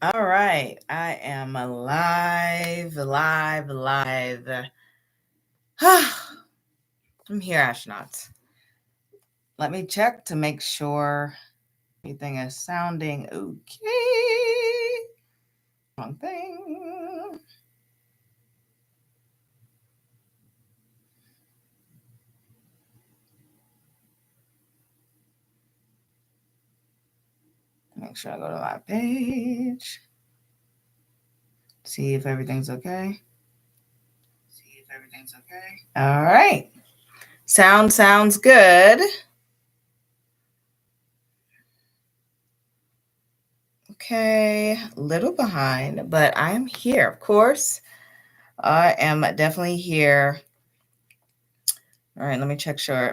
All right. I am alive. I'm here, astronauts. Let me check to make sure everything is sounding okay. Wrong thing. Make sure I go to my page. See if everything's okay. All right. Sounds good. Okay, a little behind, but I am here, of course. I am definitely here. All right, let me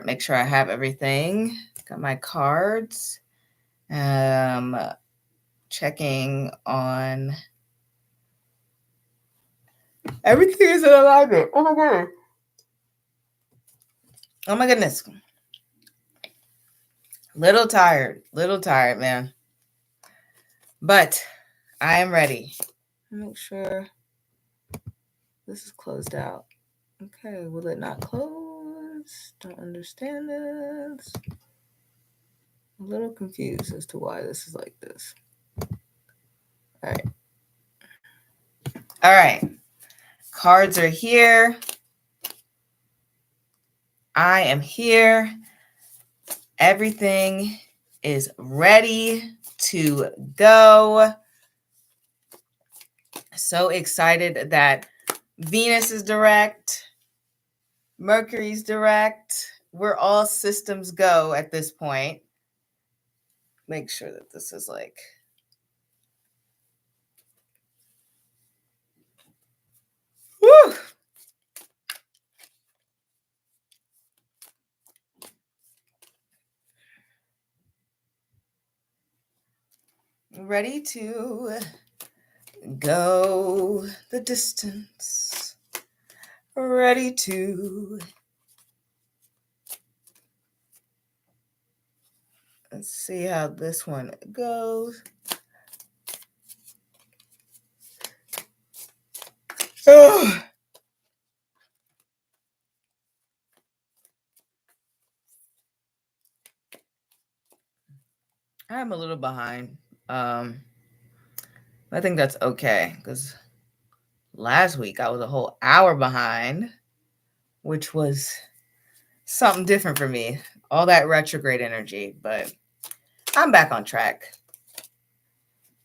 make sure I have everything. Got my cards. Checking on everything is in alignment. Oh my god. Oh my goodness. Little tired, man. But I am ready. Make sure this is closed out. Okay, will it not close? Don't understand this. A little confused as to why this is like this. All right. Cards are here. I am here. Everything is ready to go. So excited that Venus is direct, Mercury's direct. We're all systems go at this point. Make sure that this is like... Woo! Ready to go the distance. Ready to... Let's see how this one goes. Oh. I'm a little behind. I think that's okay because last week I was a whole hour behind, which was something different for me. All that retrograde energy, but I'm back on track.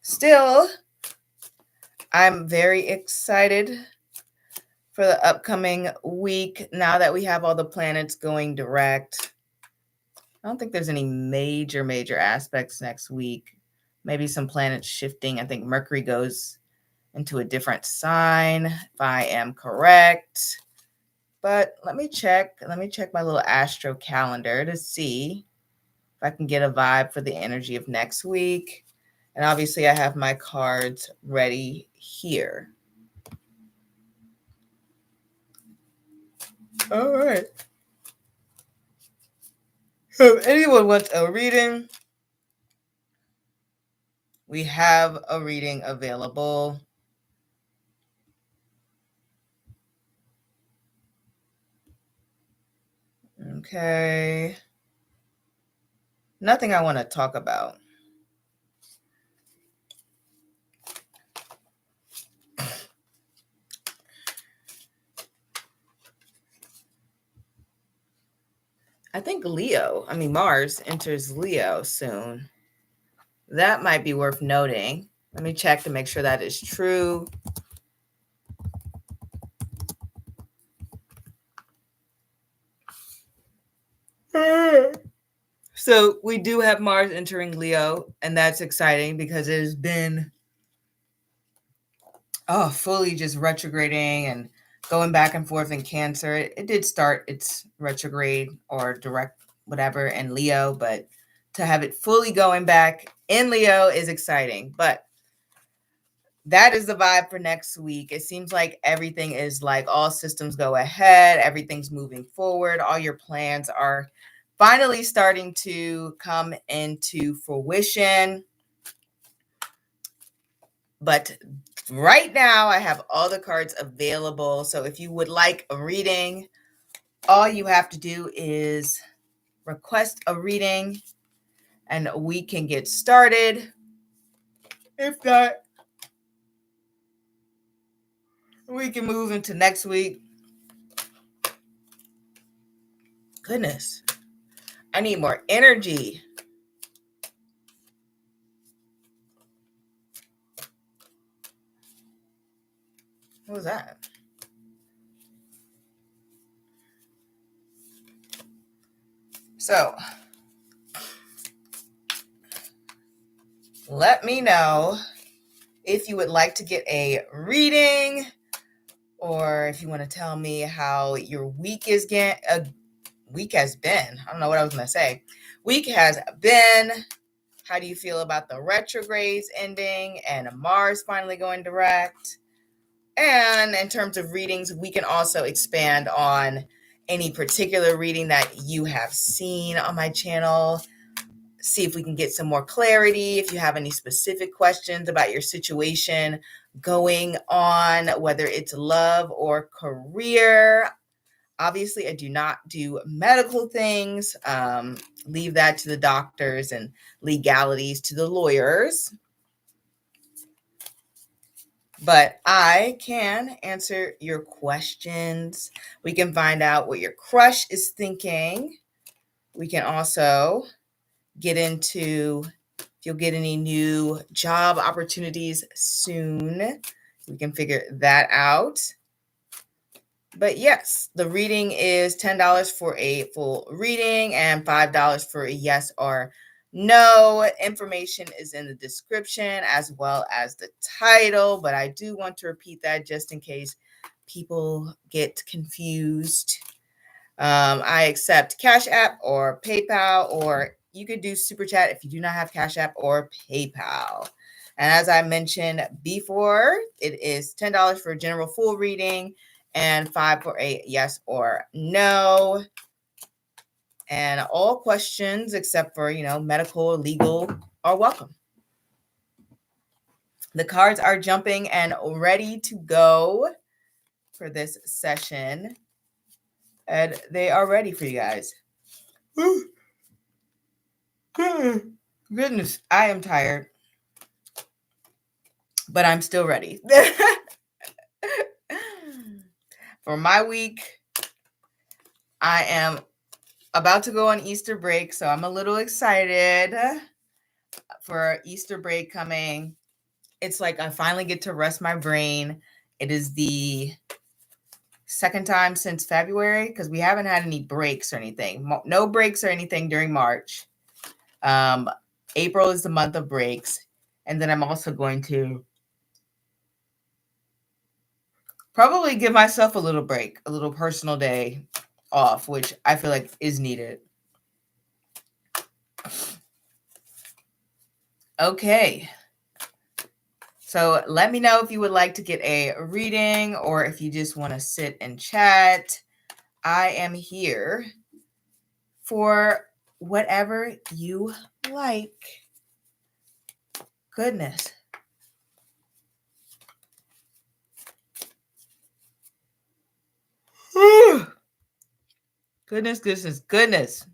Still, I'm very excited for the upcoming week now that we have all the planets going direct. I don't think there's any major aspects next week. Maybe some planets shifting. I think Mercury goes into a different sign, if I am correct. But let me check my little astro calendar to see if I can get a vibe for the energy of next week. And obviously I have my cards ready here. All right. So if anyone wants a reading, we have a reading available. Okay. Nothing I want to talk about. I think Mars enters Leo soon. That might be worth noting. Let me check to make sure that is true. So we do have Mars entering Leo, and that's exciting because it has been fully just retrograding and going back and forth in Cancer. It did start its retrograde or direct whatever in Leo, but to have it fully going back in Leo is exciting. But that is the vibe for next week. It seems like everything is like all systems go ahead. Everything's moving forward. All your plans are finally starting to come into fruition. But right now I have all the cards available. So if you would like a reading, all you have to do is request a reading and we can get started. If not, we can move into next week. Goodness, I need more energy. What was that? So, let me know if you would like to get a reading, or if you want to tell me how your week has been. I don't know what I was going to say. Week has been. How do you feel about the retrogrades ending and Mars finally going direct? And in terms of readings, we can also expand on any particular reading that you have seen on my channel. See if we can get some more clarity. If you have any specific questions about your situation going on, whether it's love or career. Obviously, I do not do medical things. Leave that to the doctors, and legalities to the lawyers. But I can answer your questions. We can find out what your crush is thinking. We can also get into if you'll get any new job opportunities soon. We can figure that out. But yes, the reading is $10 for a full reading and $5 for a yes or no. Information is in the description as well as the title, but I do want to repeat that just in case people get confused. I accept CashApp or PayPal, or you could do Super Chat if you do not have CashApp or PayPal. And as I mentioned before, it is $10 for a general full reading and $5 for a yes or no. And all questions except for, medical or legal are welcome. The cards are jumping and ready to go for this session. And they are ready for you guys. Goodness, I am tired, but I'm still ready. For my week, I am about to go on Easter break, so I'm a little excited for Easter break coming. It's like I finally get to rest my brain. It is the second time since February because we haven't had any breaks or anything. No breaks or anything during March. April is the month of breaks. And then I'm also going to probably give myself a little break, a little personal day off, which I feel like is needed. Okay. So let me know if you would like to get a reading or if you just want to sit and chat. I am here for whatever you like. Goodness. Goodness.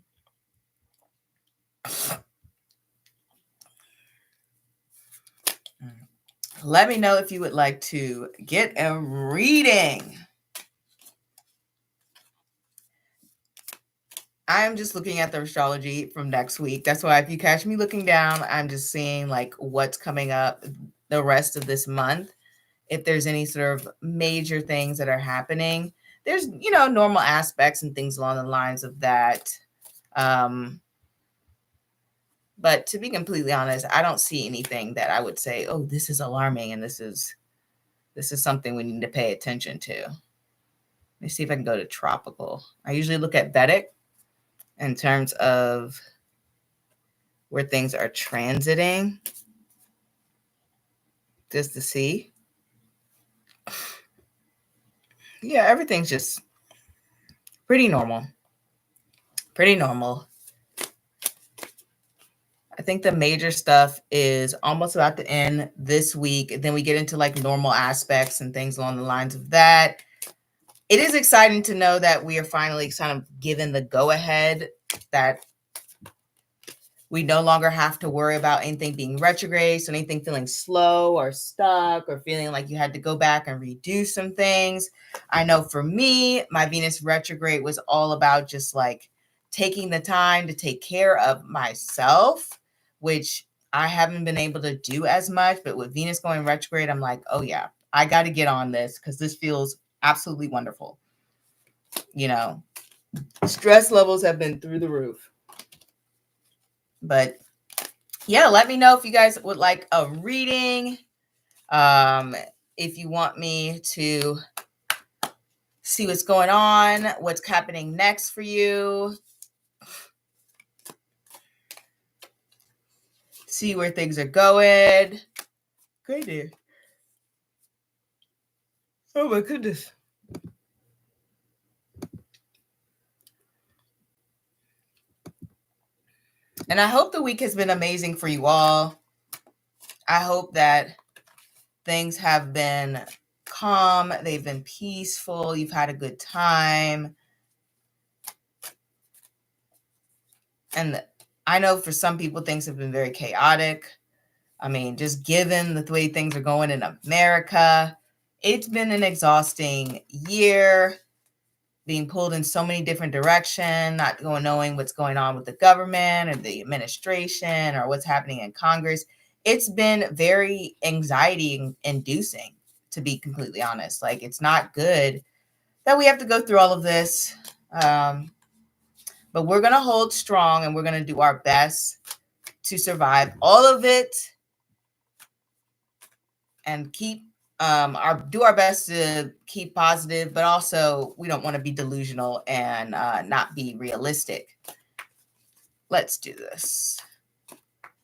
Let me know if you would like to get a reading. I'm just looking at the astrology from next week. That's why if you catch me looking down, I'm just seeing like what's coming up the rest of this month. If there's any sort of major things that are happening, there's, normal aspects and things along the lines of that. But to be completely honest, I don't see anything that I would say, oh, this is alarming and this is something we need to pay attention to. Let me see if I can go to tropical. I usually look at Vedic in terms of where things are transiting, just to see. Yeah, everything's just pretty normal. I think the major stuff is almost about to end this week. Then we get into like normal aspects and things along the lines of that. It is exciting to know that we are finally kind of given the go ahead that we no longer have to worry about anything being retrograde, so anything feeling slow or stuck or feeling like you had to go back and redo some things. I know for me, my Venus retrograde was all about just like taking the time to take care of myself, which I haven't been able to do as much. But with Venus going retrograde, I'm like, oh yeah, I got to get on this because this feels absolutely wonderful. You know, stress levels have been through the roof. But yeah, let me know if you guys would like a reading. If you want me to see what's going on, what's happening next for you, see where things are going. Great dear. Oh my goodness. And I hope the week has been amazing for you all. I hope that things have been calm, they've been peaceful, you've had a good time. And I know for some people, things have been very chaotic. I mean, just given the way things are going in America, it's been an exhausting year, being pulled in so many different directions, not knowing what's going on with the government or the administration or what's happening in Congress. It's been very anxiety inducing, to be completely honest. Like, it's not good that we have to go through all of this. But we're going to hold strong and we're going to do our best to survive all of it and keep do our best to keep positive, but also we don't want to be delusional and not be realistic. Let's do this.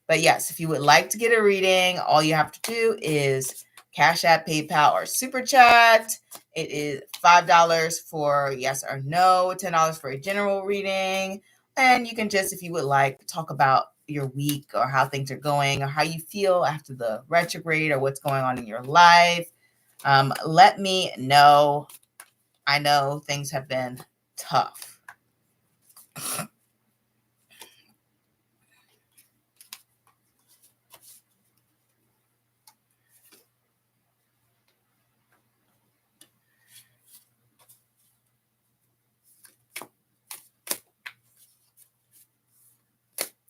But yes, if you would like to get a reading, all you have to do is Cash App, PayPal, or Super Chat. It is $5 for yes or no, $10 for a general reading. And you can just, if you would like, talk about your week or how things are going or how you feel after the retrograde or what's going on in your life. Let me know. I know things have been tough.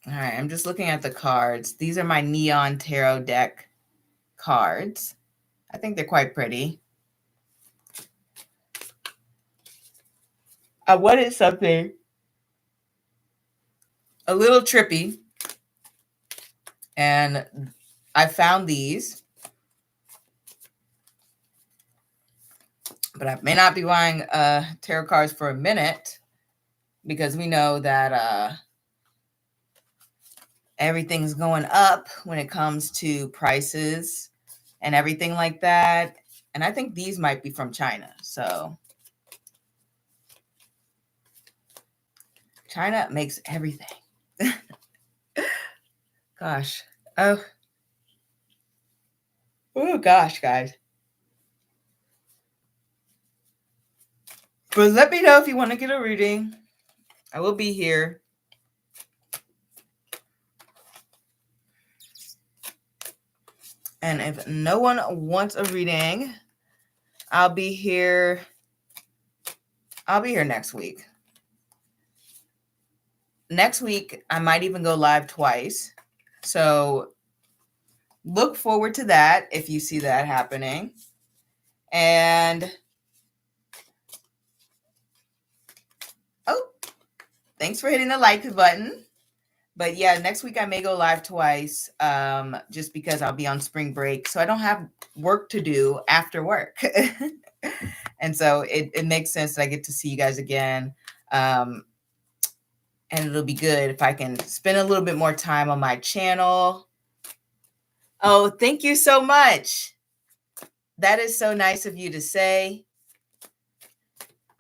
All right, I'm just looking at the cards. These are my Neon Tarot deck cards. I think they're quite pretty. I wanted something a little trippy, and I found these. But I may not be buying tarot cards for a minute because we know that everything's going up when it comes to prices and everything like that. And I think these might be from China. So China makes everything. Gosh. Oh gosh, guys. But let me know if you want to get a reading. I will be here. And if no one wants a reading, I'll be here. I'll be here next week. Next week, I might even go live twice. So look forward to that if you see that happening. And thanks for hitting the like button. But yeah, next week I may go live twice just because I'll be on spring break. So I don't have work to do after work. And so it makes sense that I get to see you guys again. And it'll be good if I can spend a little bit more time on my channel. Oh, thank you so much. That is so nice of you to say.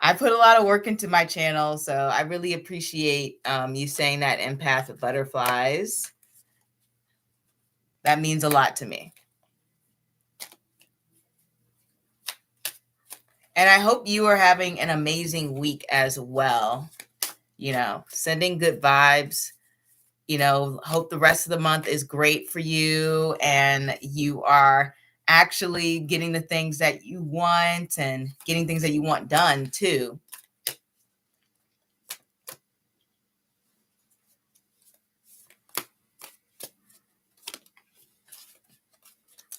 I put a lot of work into my channel, so I really appreciate you saying that, Empath of Butterflies. That means a lot to me. And I hope you are having an amazing week as well. You know, sending good vibes. You know, hope the rest of the month is great for you and you are actually getting the things that you want and getting things that you want done too.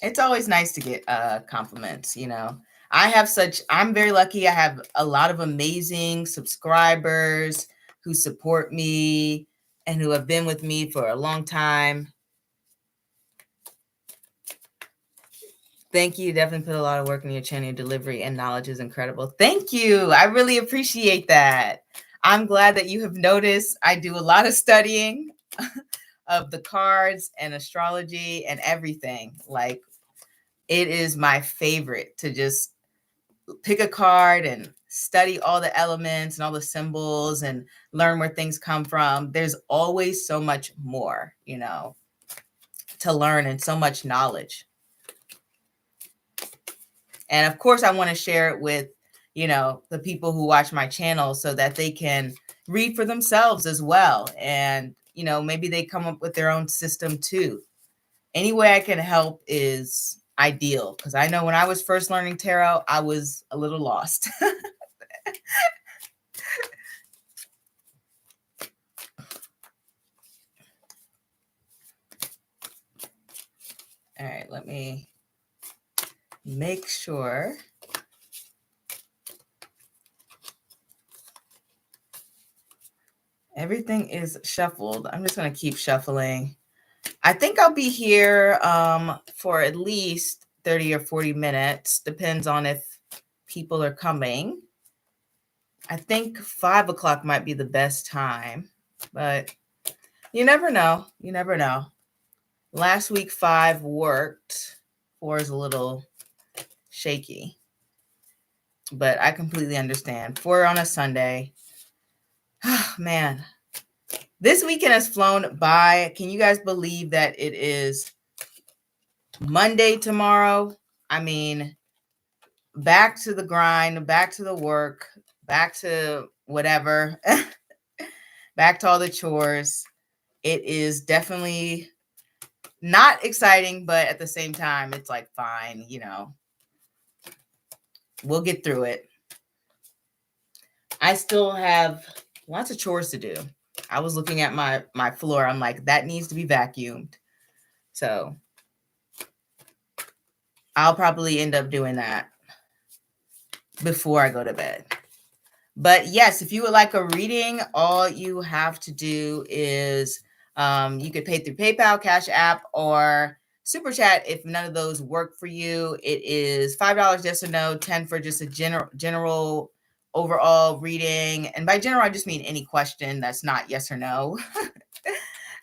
It's always nice to get compliments, you know. I'm very lucky. I have a lot of amazing subscribers who support me and who have been with me for a long time. Thank you. Definitely put a lot of work in your channel. Your delivery and knowledge is incredible. Thank you. I really appreciate that. I'm glad that you have noticed I do a lot of studying of the cards and astrology and everything. Like, it is my favorite to just pick a card and study all the elements and all the symbols and learn where things come from. There's always so much more, you know, to learn and so much knowledge. And of course, I want to share it with, you know, the people who watch my channel so that they can read for themselves as well. And, you know, maybe they come up with their own system too. Any way I can help is ideal, because I know when I was first learning tarot, I was a little lost. All right, let me make sure. Everything is shuffled. I'm just going to keep shuffling. I think I'll be here for at least 30 or 40 minutes. Depends on if people are coming. I think 5 o'clock might be the best time, but you never know. You never know. Last week, 5 worked. 4 is a little shaky, but I completely understand. 4 on a Sunday. Oh, man. This weekend has flown by. Can you guys believe that it is Monday tomorrow? I mean, back to the grind, back to the work, back to whatever, back to all the chores. It is definitely not exciting, but at the same time, it's like, fine, you know, we'll get through it. I still have lots of chores to do. I was looking at my floor. I'm like, that needs to be vacuumed. So I'll probably end up doing that before I go to bed. But yes, if you would like a reading, all you have to do is you could pay through PayPal, Cash App, or Super Chat. If none of those work for you, it is $5 yes or no, 10 for just a general overall reading. And by general, I just mean any question that's not yes or no.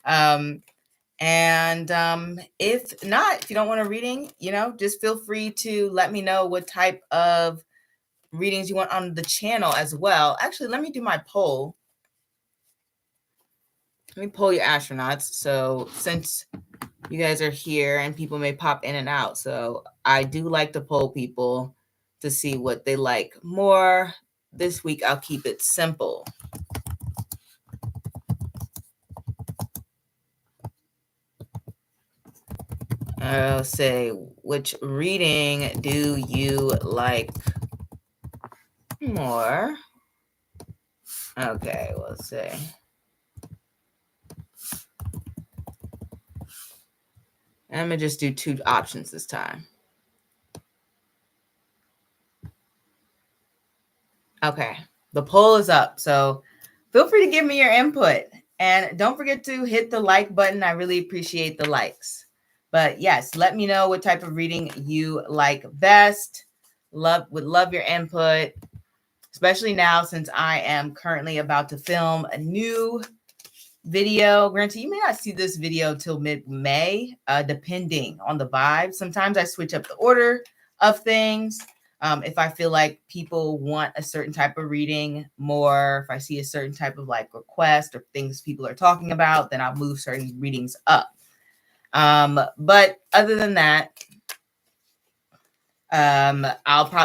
If not, if you don't want a reading, you know, just feel free to let me know what type of readings you want on the channel as well. Actually, let me do my poll. Let me poll your astronauts. So since you guys are here and people may pop in and out, so I do like to poll people to see what they like more. This week, I'll keep it simple. I'll say, which reading do you like more? Okay, let's see. I'm going to just do 2 options this time. Okay, the poll is up, so feel free to give me your input. And don't forget to hit the like button. I really appreciate the likes. But yes, let me know what type of reading you like best. Would love your input, especially now since I am currently about to film a new video. Granted, you may not see this video till mid-May, depending on the vibe. Sometimes I switch up the order of things. If I feel like people want a certain type of reading more, if I see a certain type of like request or things people are talking about, then I'll move certain readings up. But other than that,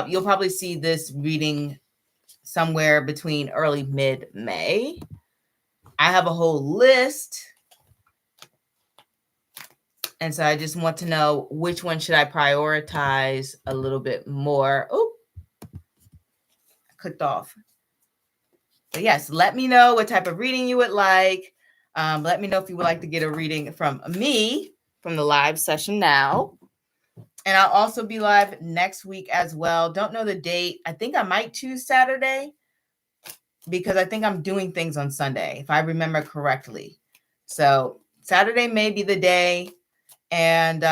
you'll probably see this reading somewhere between early mid-May. I have a whole list. And so I just want to know which one should I prioritize a little bit more. Oh, I clicked off. But yes, let me know what type of reading you would like. Let me know if you would like to get a reading from me from the live session now. And I'll also be live next week as well. Don't know the date. I think I might choose Saturday because I think I'm doing things on Sunday, if I remember correctly. So Saturday may be the day. And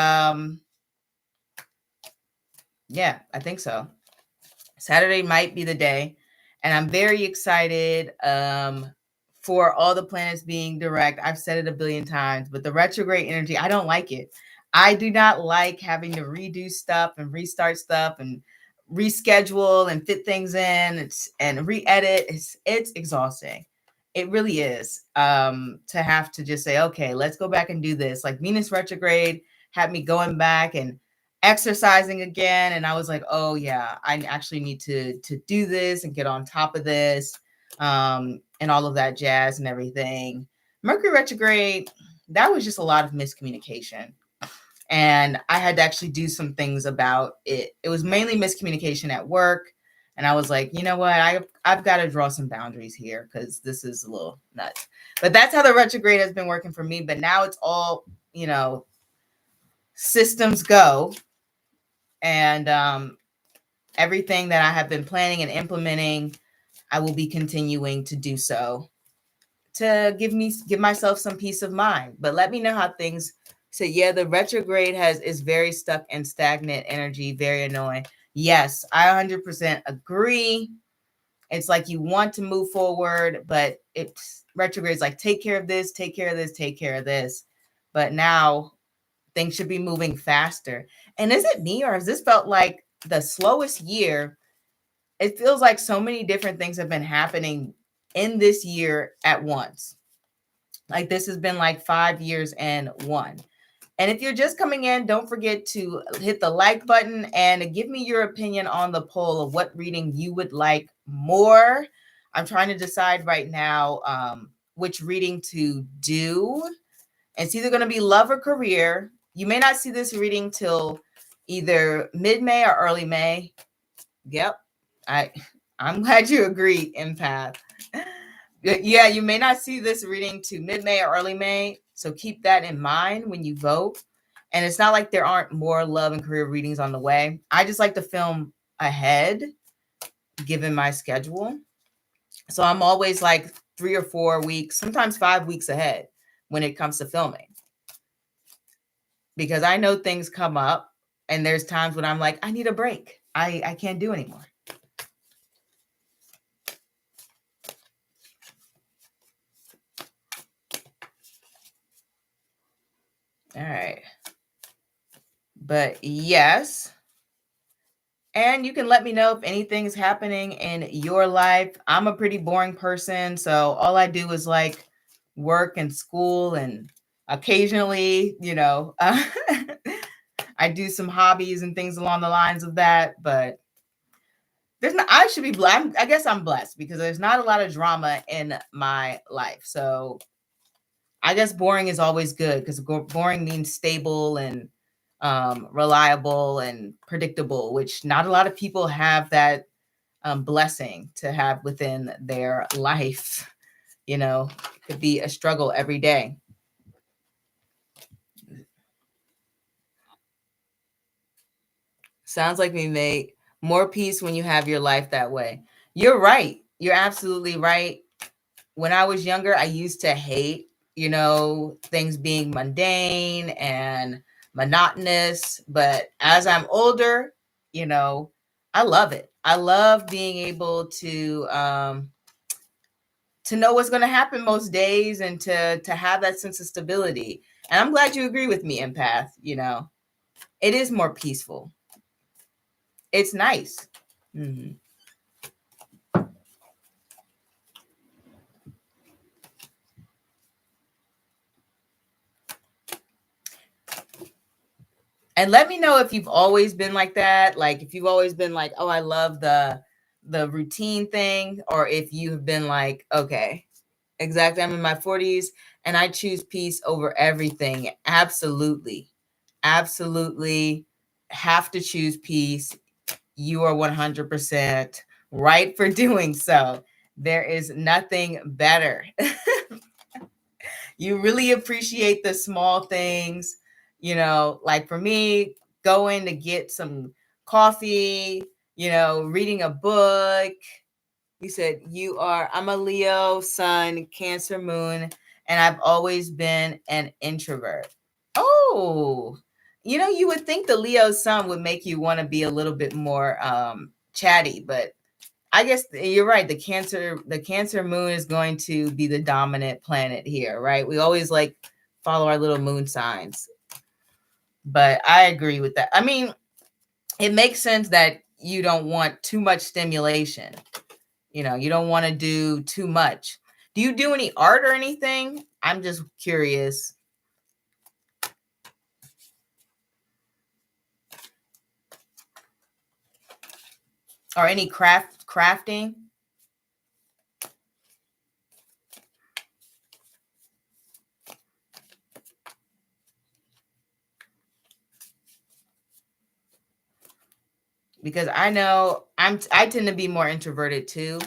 yeah, I think so. Saturday might be the day. And I'm very excited for all the planets being direct. I've said it a billion times, but the retrograde energy, I don't like it. I do not like having to redo stuff and restart stuff and reschedule and fit things in and re-edit. It's exhausting. It really is, to have to just say, okay, let's go back and do this. Like Venus retrograde had me going back and exercising again, and I was like, oh yeah, I actually need to do this and get on top of this, and all of that jazz and everything. Mercury retrograde, that was just a lot of miscommunication, and I had to actually do some things about it. It was mainly miscommunication at work, and I was like, you know what, I've got to draw some boundaries here because this is a little nuts. But that's how the retrograde has been working for me. But now it's all, systems go. And everything that I have been planning and implementing, I will be continuing to do so to give myself some peace of mind. But let me know how things. So yeah, the retrograde is very stuck and stagnant energy, very annoying. Yes, I 100% agree. It's like you want to move forward, but it's retrograde is like take care of this, take care of this, take care of this. But now things should be moving faster. And is it me, or has this felt like the slowest year? It feels like so many different things have been happening in this year at once. Like this has been like 5 years and one. And if you're just coming in, don't forget to hit the like button and give me your opinion on the poll of what reading you would like more. I'm trying to decide right now which reading to do. It's either going to be love or career. You may not see this reading till either mid-May or early May. Yep. I'm glad you agree, empath. Yeah, you may not see this reading to mid-May or early May. So keep that in mind when you vote. And it's not like there aren't more love and career readings on the way. I just like to film ahead, given my schedule. So I'm always like 3 or 4 weeks, sometimes 5 weeks ahead when it comes to filming. Because I know things come up and there's times when I'm like, I need a break. I can't do anymore. All right. But yes. And you can let me know if anything's happening in your life. I'm a pretty boring person. So all I do is like work and school, and occasionally, I do some hobbies and things along the lines of that. But I should be blessed. I guess I'm blessed because there's not a lot of drama in my life. So I guess boring is always good because boring means stable and reliable and predictable, which not a lot of people have that blessing to have within their life. It could be a struggle every day. Sounds like we make more peace when you have your life that way. You're right. You're absolutely right. When I was younger, I used to hate, things being mundane and monotonous. But as I'm older, I love it. I love being able to know what's going to happen most days and to have that sense of stability. And I'm glad you agree with me, empath. It is more peaceful. It's nice. Mm-hmm. And let me know if you've always been like that. Like if you've always been like, oh, I love the routine thing, or if you have been like, okay, exactly. I'm in my 40s and I choose peace over everything. Absolutely. Absolutely have to choose peace. You are 100% right for doing so. There is nothing better. You really appreciate the small things, you know, like for me, going to get some coffee, you know, reading a book. You said I'm a Leo sun, Cancer moon, and I've always been an introvert. Oh, you know, you would think the Leo sun would make you want to be a little bit more chatty, but I guess you're right. The Cancer moon is going to be the dominant planet here, right? We always like follow our little moon signs. But I agree with that. I mean, it makes sense that you don't want too much stimulation. You know, you don't want to do too much. Do you do any art or anything? I'm just curious. Or any crafting? Because I know I tend to be more introverted too,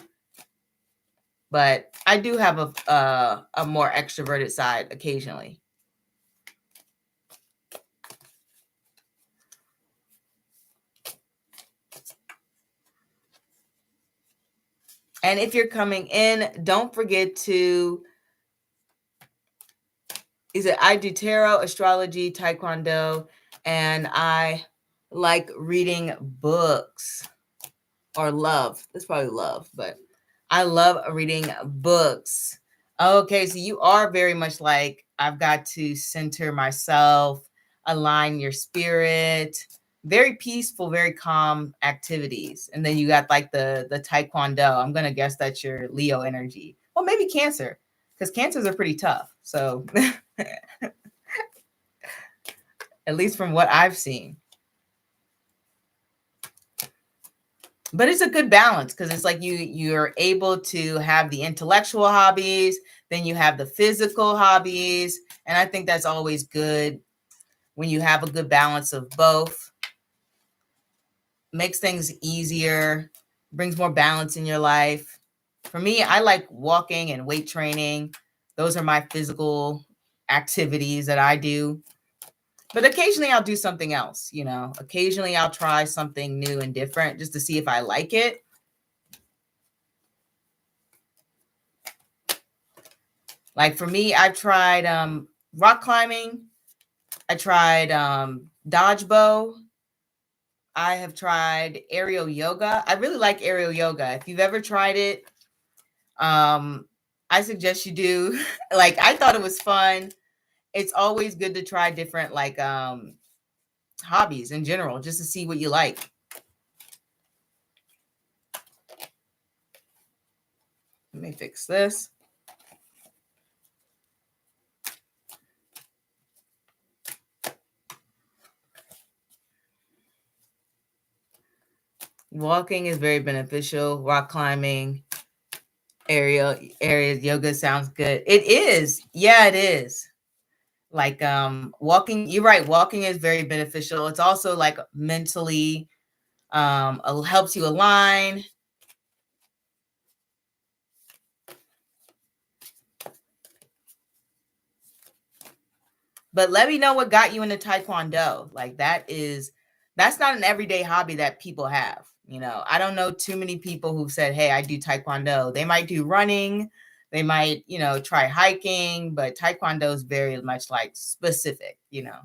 but I do have a more extroverted side occasionally. And if you're coming in, don't forget to, I do tarot, astrology, taekwondo, and I like reading books, or love. It's probably love, but I love reading books. Okay, so you are very much like, I've got to center myself, align your spirit. Very peaceful, very calm activities. And then you got like the taekwondo. I'm gonna guess that's your Leo energy. Well, maybe Cancer, because Cancers are pretty tough. So at least from what I've seen. But it's a good balance, because it's like you're able to have the intellectual hobbies, then you have the physical hobbies, and I think that's always good when you have a good balance of both. Makes things easier, brings more balance in your life. For me, I like walking and weight training. Those are my physical activities that I do. But occasionally I'll do something else, you know. Occasionally I'll try something new and different just to see if I like it. Like for me, I've tried rock climbing. I tried dodge bow. I have tried aerial yoga. I really like aerial yoga. If you've ever tried it, I suggest you do. Like, I thought it was fun. It's always good to try different like hobbies in general, just to see what you like. Let me fix this. Walking is very beneficial. Rock climbing, area yoga sounds good. It is. Yeah, it is. Like walking, you're right, walking is very beneficial. It's also like mentally helps you align. But let me know what got you into taekwondo. Like that's not an everyday hobby that people have. You know, I don't know too many people who've said, hey, I do taekwondo. They might do running, they might, you know, try hiking, but taekwondo is very much like specific, you know.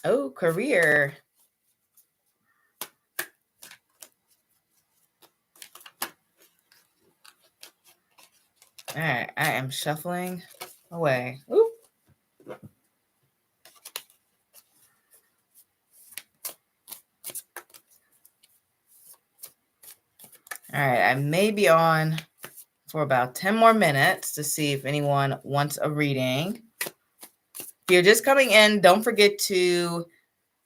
Oh, career. All right, I am shuffling away. Ooh. All right, I may be on for about 10 more minutes to see if anyone wants a reading. If you're just coming in, don't forget to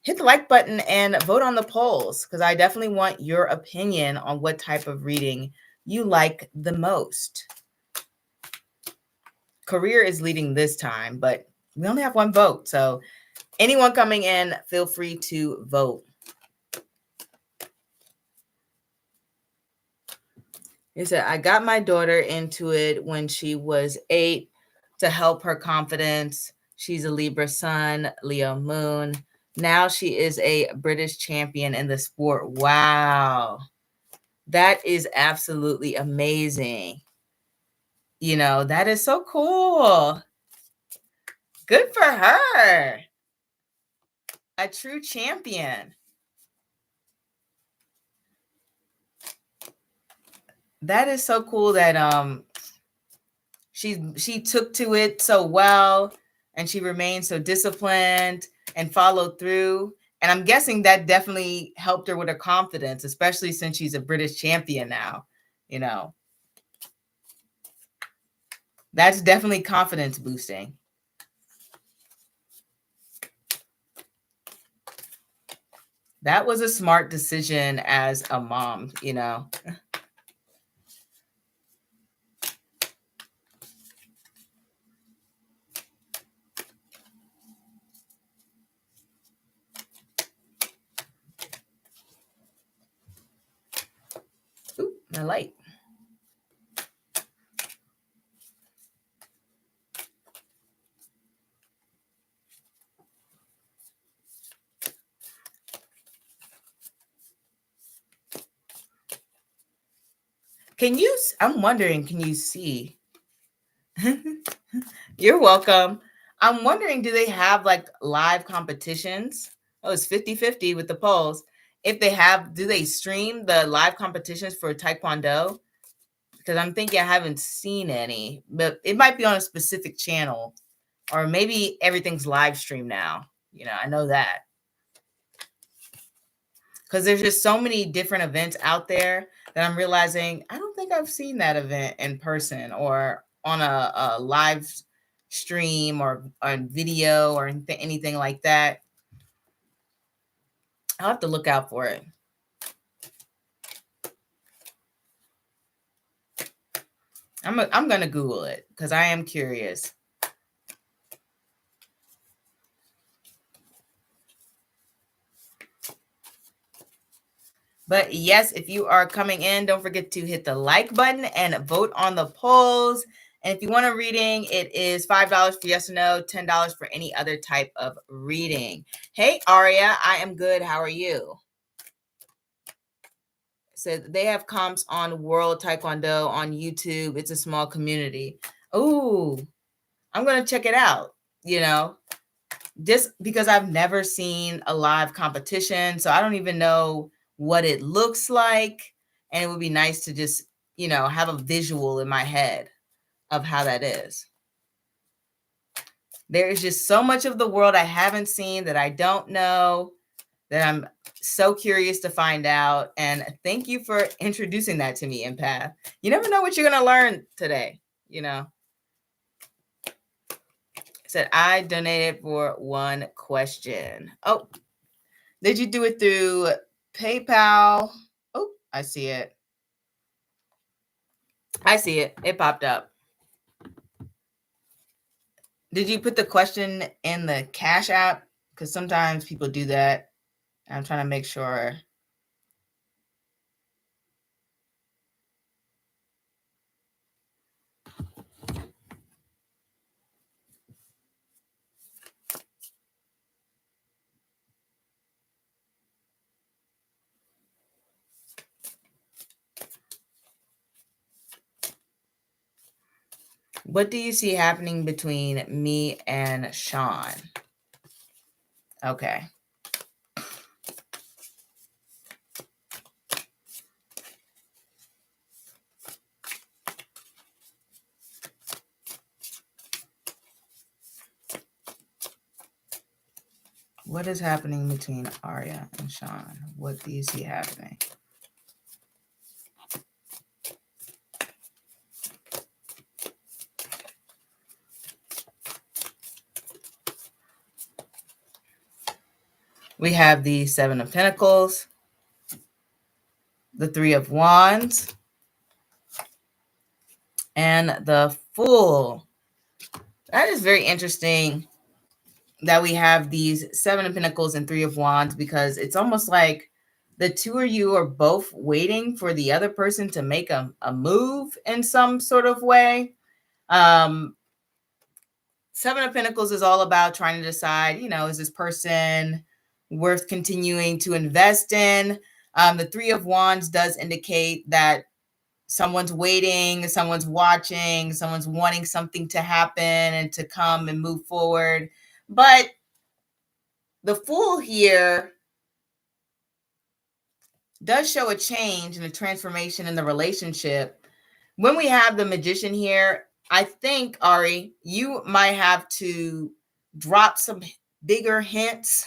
hit the like button and vote on the polls, because I definitely want your opinion on what type of reading you like the most. Career is leading this time, but we only have one vote. So anyone coming in, feel free to vote. He said, I got my daughter into it when she was 8 to help her confidence. She's a Libra sun, Leo moon. Now she is a British champion in the sport. Wow. That is absolutely amazing. You know, that is so cool. Good for her. A true champion. That is so cool that she took to it so well, and she remained so disciplined and followed through. And I'm guessing that definitely helped her with her confidence, especially since she's a British champion now. You know, that's definitely confidence boosting. That was a smart decision as a mom, you know. Ooh, my light. Can you, I'm wondering, can you see? You're welcome. I'm wondering, do they have like live competitions? Oh, it's 50-50 with the polls. If they have, do they stream the live competitions for Taekwondo? Because I'm thinking I haven't seen any, but it might be on a specific channel, or maybe everything's live streamed now. You know, I know that. Because there's just so many different events out there that I'm realizing I don't think I've seen that event in person or on a live stream or on video or anything like that. I'll have to look out for it. I'm going to Google it because I am curious. But yes, if you are coming in, don't forget to hit the like button and vote on the polls. And if you want a reading, it is $5 for yes or no, $10 for any other type of reading. Hey, Aria, I am good. How are you? So they have comps on World Taekwondo on YouTube. It's a small community. Oh, I'm going to check it out, you know, just because I've never seen a live competition. So I don't even know what it looks like. And it would be nice to just, you know, have a visual in my head of how that is. There is just so much of the world I haven't seen that I don't know, that I'm so curious to find out. And thank you for introducing that to me, Empath. You never know what you're going to learn today, you know. Said I donated for one question. Oh, did you do it through PayPal? Oh, I see it. I see it. It popped up. Did you put the question in the Cash App? Because sometimes people do that. I'm trying to make sure. What do you see happening between me and Sean? Okay. What is happening between Arya and Sean? What do you see happening? We have the Seven of Pentacles, the Three of Wands, and the Fool. That is very interesting that we have these Seven of Pentacles and Three of Wands, because it's almost like the two of you are both waiting for the other person to make a move in some sort of way. Seven of Pentacles is all about trying to decide, is this person worth continuing to invest in? The Three of Wands does indicate that someone's waiting, someone's watching, someone's wanting something to happen and to come and move forward. But the Fool here does show a change and a transformation in the relationship. When we have the Magician here, I think, Ari, you might have to drop some bigger hints.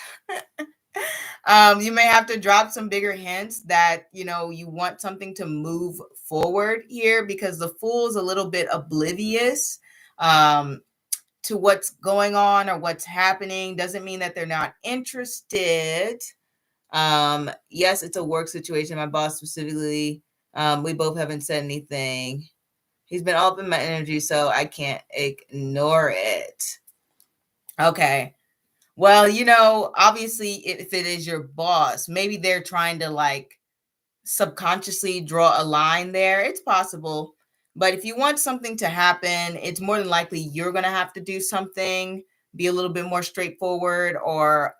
You may have to drop some bigger hints that, you want something to move forward here, because the Fool is a little bit oblivious to what's going on or what's happening. Doesn't mean that they're not interested. Yes, it's a work situation. My boss specifically, we both haven't said anything. He's been all up in my energy, so I can't ignore it. Okay. Well, obviously, if it is your boss, maybe they're trying to like subconsciously draw a line there. It's possible. But if you want something to happen, it's more than likely you're going to have to do something, be a little bit more straightforward, or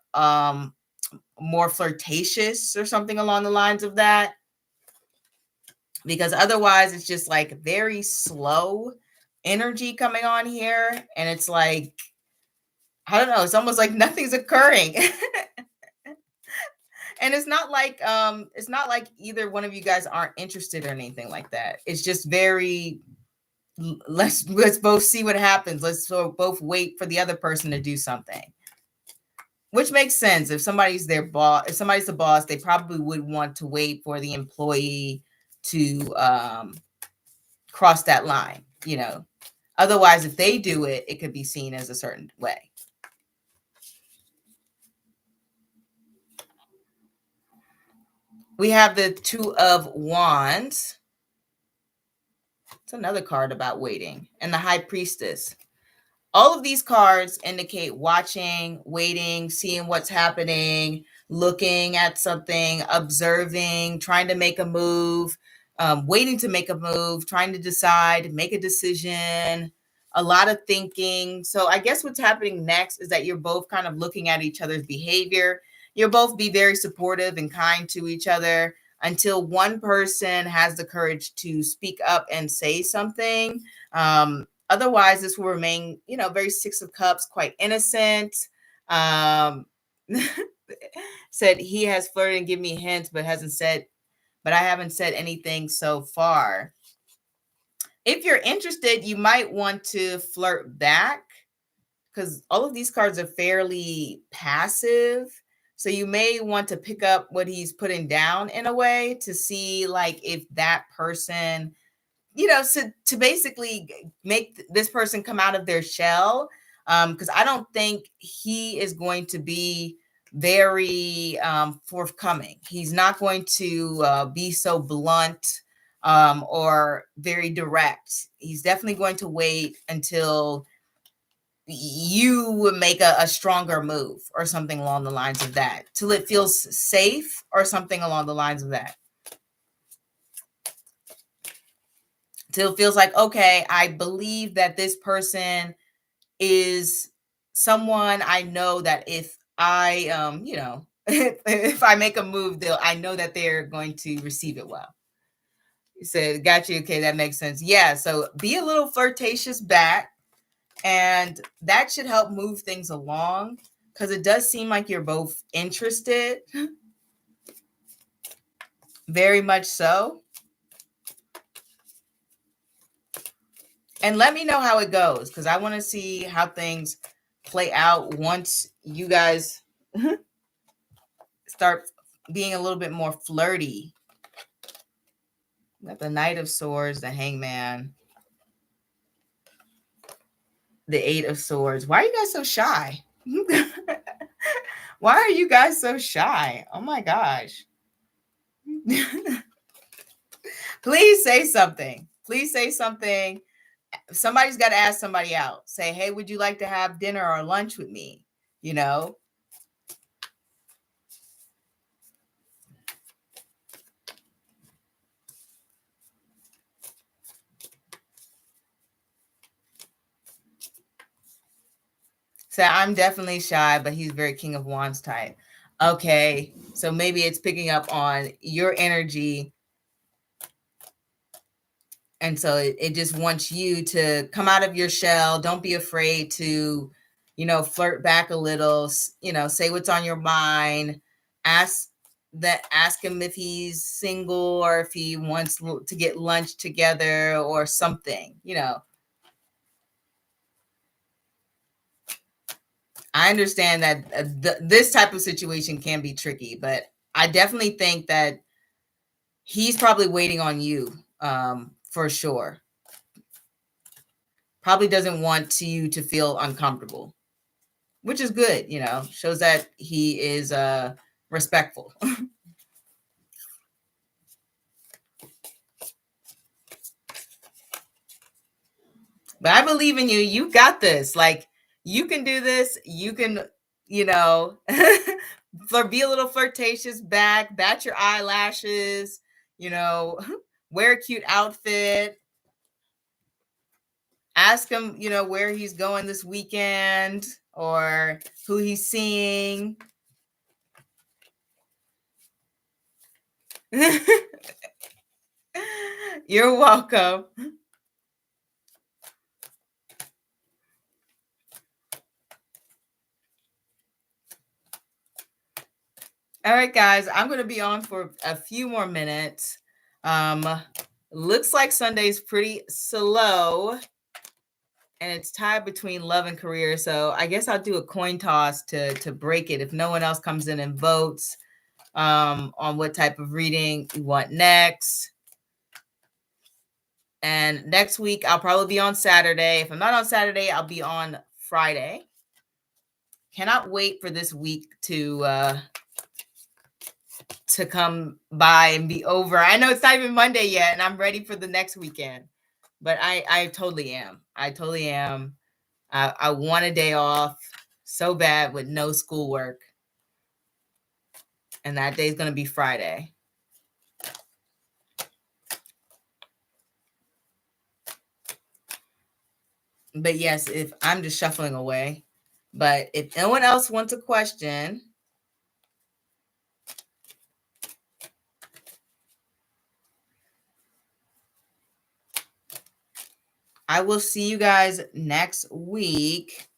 more flirtatious or something along the lines of that. Because otherwise it's just like very slow energy coming on here. And it's like, I don't know, it's almost like nothing's occurring. And it's not like either one of you guys aren't interested or anything like that. It's just very, let's both see what happens. Let's both wait for the other person to do something. Which makes sense. If somebody's their boss, if somebody's the boss, they probably would want to wait for the employee to cross that line, Otherwise, if they do it, it could be seen as a certain way. We have the Two of Wands. It's another card about waiting. And the High Priestess. All of these cards indicate watching, waiting, seeing what's happening, looking at something, observing, trying to make a move, waiting to make a move, trying to decide, make a decision, a lot of thinking. So I guess what's happening next is that you're both kind of looking at each other's behavior. You'll both be very supportive and kind to each other until one person has the courage to speak up and say something. Otherwise, this will remain, very Six of Cups, quite innocent. Said he has flirted and given me hints, but I haven't said anything so far. If you're interested, you might want to flirt back, because all of these cards are fairly passive. So you may want to pick up what he's putting down in a way to see like if that person, to basically make this person come out of their shell. Because I don't think he is going to be very forthcoming. He's not going to be so blunt or very direct. He's definitely going to wait until you would make a stronger move or something along the lines of that, till it feels safe or something along the lines of that. Till it feels like, okay, I believe that this person is someone I know that if I, if I make a move, I know that they're going to receive it well. You said, got you. Okay, that makes sense. Yeah, so be a little flirtatious back, and that should help move things along, because it does seem like you're both interested. Very much so. And let me know how it goes, because I want to see how things play out once you guys start being a little bit more flirty. Got the Knight of Swords, the Hangman, the Eight of Swords. Why are you guys so shy? Why are you guys so shy? Oh my gosh. Please say something. Please say something. Somebody's got to ask somebody out. Say, hey, would you like to have dinner or lunch with me? You know? So I'm definitely shy, but he's very King of Wands type. Okay. So maybe it's picking up on your energy. And so it just wants you to come out of your shell. Don't be afraid to, flirt back a little, say what's on your mind. Ask him if he's single or if he wants to get lunch together or something, I understand that this type of situation can be tricky, but I definitely think that he's probably waiting on you, for sure. Probably doesn't want you to feel uncomfortable, which is good, shows that he is respectful. But I believe in you. You got this. Like, you can do this. You can, be a little flirtatious back, bat your eyelashes, wear a cute outfit. Ask him, where he's going this weekend or who he's seeing. You're welcome. All right, guys, I'm going to be on for a few more minutes. Looks like Sunday's pretty slow, and it's tied between love and career. So I guess I'll do a coin toss to break it if no one else comes in and votes on what type of reading you want next. And next week, I'll probably be on Saturday. If I'm not on Saturday, I'll be on Friday. Cannot wait for this week to come by and be over. I know it's not even Monday yet, and I'm ready for the next weekend. But I totally am. I totally am. I want a day off so bad with no schoolwork. And that day is going to be Friday. But yes, if I'm just shuffling away. But if no one else wants a question, I will see you guys next week.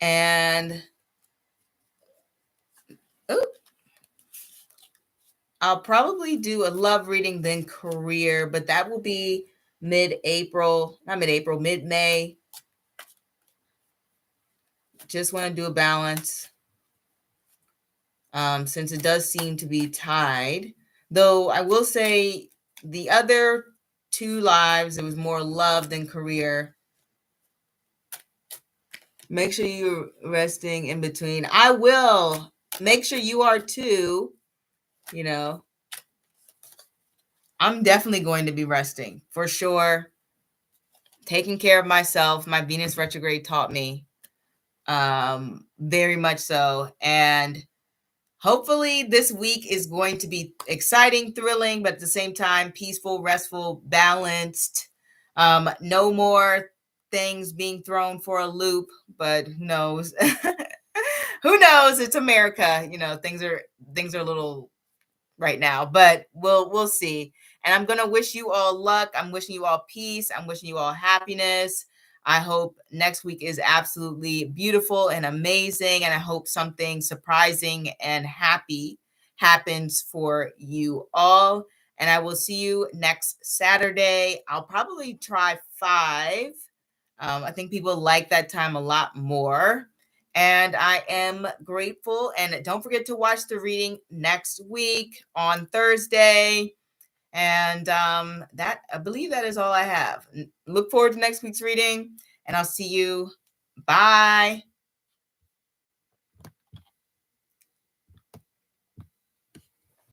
And I'll probably do a love reading, then career, but that will be mid-April, not mid-April, mid-May. Just want to do a balance, since it does seem to be tied. Though I will say the other two lives, it was more love than career. Make sure you're resting in between. I will. Make sure you are too. I'm definitely going to be resting for sure. Taking care of myself. My Venus retrograde taught me, very much so. And hopefully this week is going to be exciting, thrilling, but at the same time, peaceful, restful, balanced. No more things being thrown for a loop, but who knows? Who knows? It's America. Things are a little right now, but we'll see. And I'm going to wish you all luck. I'm wishing you all peace. I'm wishing you all happiness. I hope next week is absolutely beautiful and amazing. And I hope something surprising and happy happens for you all. And I will see you next Saturday. I'll probably try 5. I think people like that time a lot more. And I am grateful. And don't forget to watch the reading next week on Thursday. And that, I believe that is all I have. Look forward to next week's reading, and I'll see you. Bye.